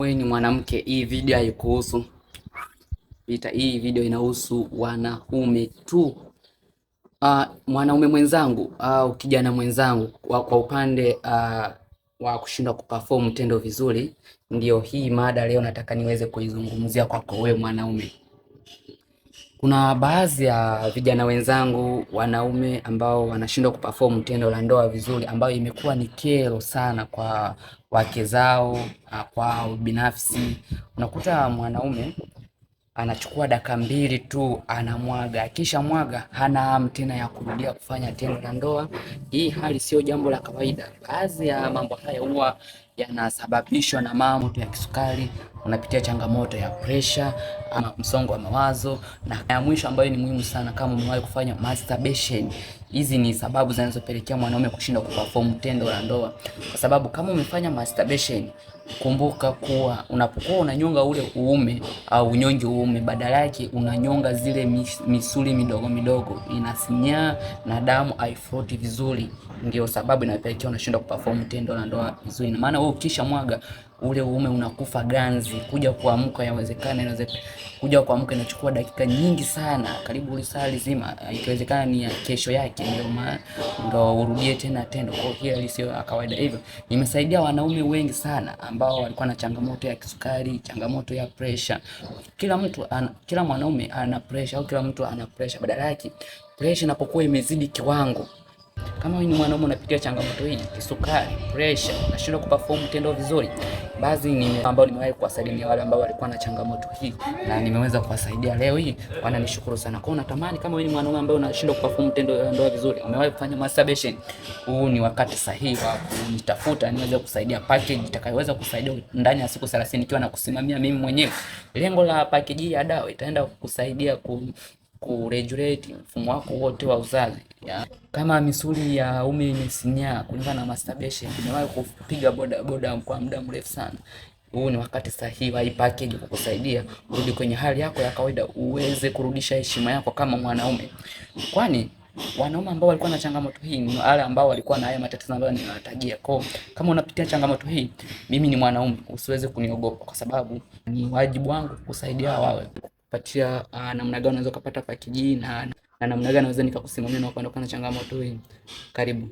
Wewe ni mwanamke, hii video haikuhusu vita. Hii video inahusu wanaume tu. Mwanaume mwenzangu au kijana mwenzangu kwa upande wa kushindwa kuperform tendo vizuri, ndio hii mada leo nataka niweze kuizungumzia kwako wewe mwanaume. Kuna baadhi ya vijana wenzangu wanaume ambao wanashindwa kuperform tendo la ndoa vizuri, ambayo imekuwa ni kero sana kwa wake zao, kwa binafsi. Unakuta mwanaume anachukua dakika mbili tu anamwaga, kisha mwaga hana hamu tena ya kurudia kufanya tendo la ndoa. Hii hali sio jambo la kawaida. Baadhi ya mambo haya huwa yanasababishwa na mambo ya kisukari, unapitia changamoto ya pressure ama msongo wa mawazo, na ya mwisho ambayo ni muhimu sana, kama umewahi kufanya masturbation. Hizi ni sababu zinazopelekea mwanaume kushindwa kuperform tendo la ndoa, kwa sababu kama umefanya masturbation, kumbuka kuwa unapokuwa unanyonga ule uume au unyonge uume, badala yake unanyonga zile misuli midogo midogo, inasinyaa na damu haifloti vizuri. Ndio sababu inapelekea unashindwa kuperform tendo la ndoa vizuri. Maana wewe ukisha mwaga ule uume unakufa ganzi, kuja kuamka inawezekana kuja kuamka inachukua dakika nyingi sana, karibu saa zima, ikiwezekana ni kesho yake ndio urudie tena tendo. Kwa hiyo sio kawaida. Hivyo nimesaidia wanaume wengi sana ambao walikuwa na changamoto ya kisukari, changamoto ya pressure. Kila mwanaume ana pressure, au kila mtu ana pressure. Badala yake pressure inapokuwa imezidi kiwango, kama wewe ni mwanaume unapitia changamoto hii, kisukari, pressure, unashindwa kuperform tendo vizuri, basi nimewahi kuwasaidia wale ambao walikuwa na changamoto hii na nimeweza kuwasaidia leo hii, wananishukuru sana. Kwa natamani kama wewe ni mwanaume ambaye unashindwa kuperform tendo la ndoa vizuri, umewahi kufanya masturbation, huu ni wakati sahihi wa kunitafuta niweze kusaidia package itakayoweza kusaidia ndani ya siku 30 nikiwa nakusimamia mimi mwenyewe. Lengo la package hii ya dawa itaenda kukusaidia kuregulate mfumo wako wote wa uzazi. Kama misuli ya uume imesinyaa kulingana na masturbation, umewahi kupiga boda kwa muda mrefu sana, huu ni wakati sahihi wa hii package kukusaidia urudi kwenye hali yako ya kawaida, uweze kurudisha heshima yako kama mwanaume. Kwani wanaume ambao walikuwa na changamoto hii ni wale ambao walikuwa na haya matatizo ambayo ninawatajia. Kwa kama unapitia changamoto hii, mimi ni mwanaume, usiweze kuniogopa, kwa sababu ni wajibu wangu kusaidia wawe kupatia namna gani unaweza kupata package na namna gani naweza nikakusimamia na kuondokana na changamoto hii. Karibu.